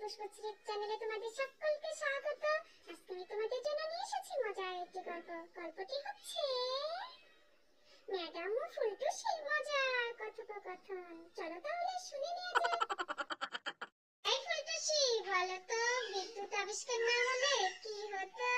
পুষ্পশ্রী চ্যানেলে তোমাদের সকলকে স্বাগত। আজকে আমি তোমাদের জন্য নিয়ে এসেছি মজার একটি গল্প। গল্পটি হচ্ছে ম্যাডাম ও ফুলটুসির মজার কথোপকথন। চলো তাহলে শুনে নিয়ে যাই। এই ফুলটুসি, বলো তো বিদ্যুৎ আবিষ্কার না হলে কি হতো?